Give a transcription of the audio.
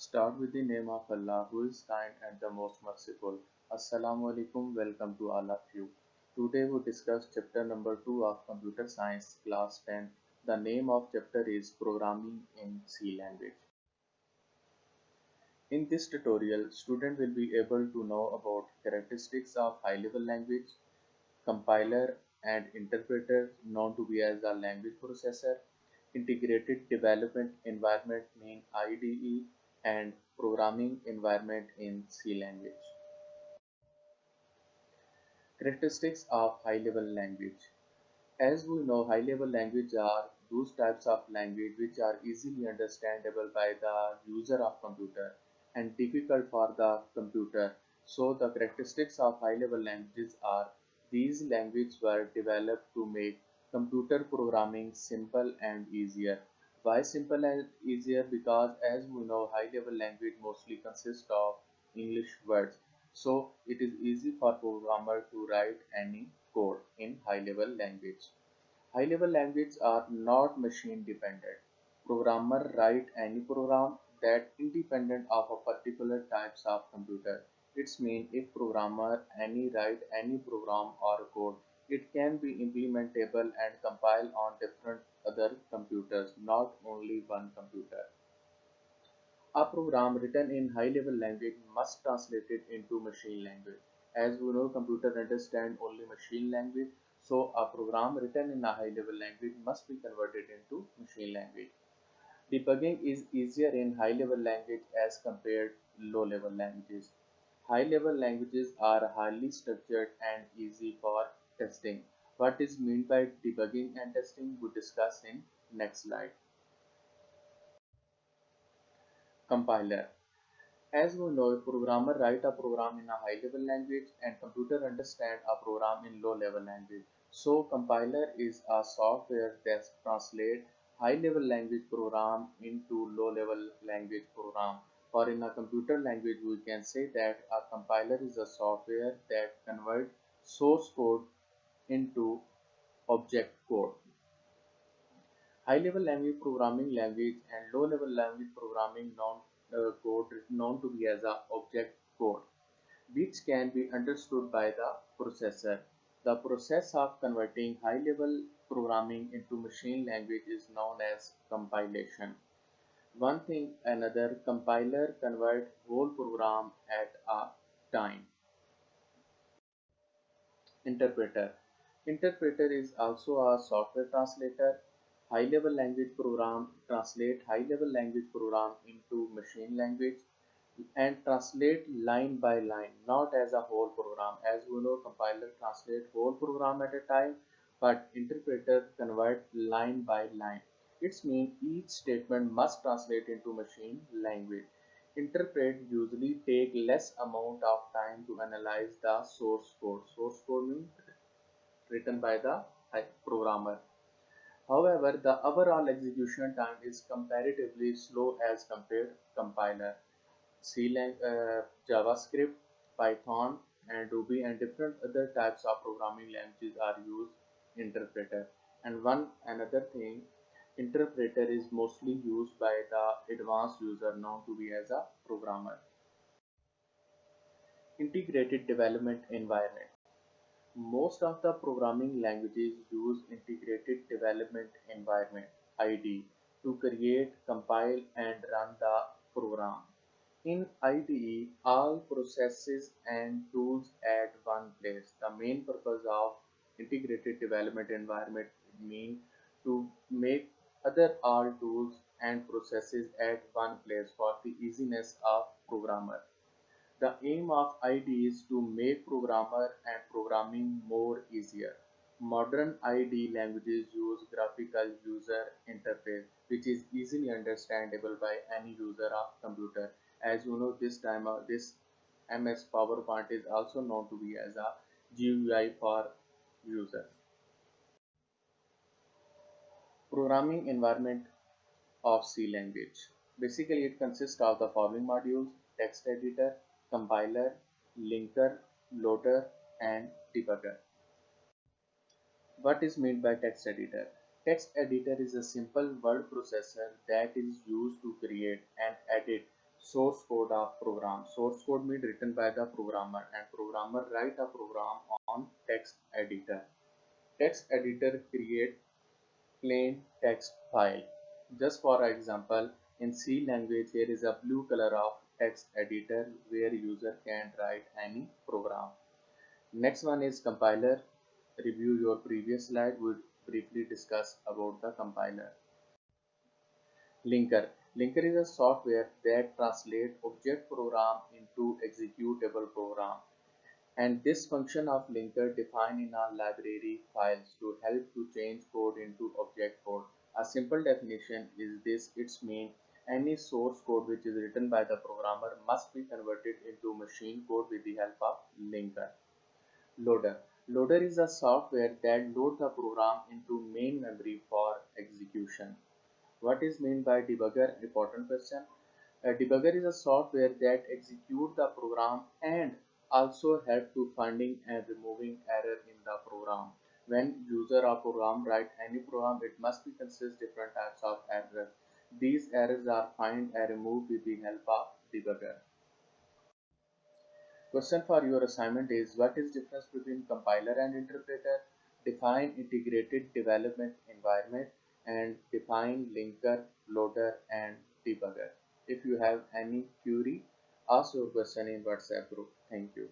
Start with the name of Allah, who is kind and the most merciful. Assalamu alaikum, welcome to all of you. Today we discuss chapter number 2 of Computer Science, class 10. The name of chapter is Programming in C language. In this tutorial, student will be able to know about characteristics of high-level language, compiler and interpreter known to be as a language processor, integrated development environment mean IDE, and programming environment in C language. Characteristics of high-level language. As we know, high-level language are those types of language which are easily understandable by the user of computer and difficult for the computer. So the characteristics of high-level languages are these languages were developed to make computer programming simple and easier. Why simple and easier? Because as we know, high-level language mostly consists of English words. So it is easy for programmer to write any code in high-level language. High-level languages are not machine dependent. Programmer write any program that independent of a particular types of computer. It's mean if programmer any write any program or code, it can be implementable and compile on different other computers, not only one computer. A program written in high-level language must translate it into machine language. As we know, computer understand only machine language, so a program written in a high-level language must be converted into machine language. Debugging is easier in high-level language as compared low-level languages. High-level languages are highly structured and easy for testing. What is meant by debugging and testing we discuss in next slide. Compiler. As we know, programmer write a program in a high-level language and computer understand a program in low-level language. So compiler is a software that translates high-level language program into low-level language program. Or in a computer language, we can say that a compiler is a software that converts source code into object code. High-level language programming language and low-level language programming code known to be as a object code, which can be understood by the processor. The process of converting high-level programming into machine language is known as compilation. One thing another compiler convert whole program at a time. Interpreter. Interpreter is also a software translator. High-level language program translate high-level language program into machine language and translate line by line, not as a whole program. As we know, compiler translate whole program at a time, but interpreter convert line by line. It means each statement must translate into machine language. Interpret usually take less amount of time to analyze the source code. Source code means written by the programmer. However, the overall execution time is comparatively slow as compared compiler. JavaScript, Python, and Ruby and different other types of programming languages are used interpreter. And one another thing, interpreter is mostly used by the advanced user known to be as a programmer. Integrated development environment. Most of the programming languages use integrated development environment (IDE) to create, compile, and run the program. In IDE, all processes and tools at one place. The main purpose of integrated development environment mean to make other all tools and processes at one place for the easiness of programmer. The aim of IDE is to make programmer and programming more easier. Modern IDE languages use graphical user interface, which is easily understandable by any user of computer. As you know, this MS PowerPoint is also known to be as a GUI for users. Programming environment of C language. Basically, it consists of the following modules: text editor, compiler, linker, loader, and debugger. What is meant by text editor? Text editor is a simple word processor that is used to create and edit Source code of program. Source code means written by the programmer, and programmer write a program on text editor. Text editor create plain text file. Just for example, in C language here is a blue color of text editor where user can write any program. Next one is compiler. Review your previous slide. We briefly discuss about the compiler. Linker. Linker is a software that translates object program into executable program. And this function of linker defined in our library files to help to change code into object code. A simple definition is this: its mean any source code which is written by the programmer must be converted into machine code with the help of linker. Loader. Loader is a software that loads the program into main memory for execution. What is meant by debugger? Important question. A debugger is a software that executes the program and also help to finding and removing error in the program. When user or program write any program, it must be consist different types of errors. These errors are find and removed with the help of debugger. Question for your assignment is: what is difference between compiler and interpreter? Define integrated development environment and define linker, loader and debugger. If you have any query, ask your question in WhatsApp group. Thank you.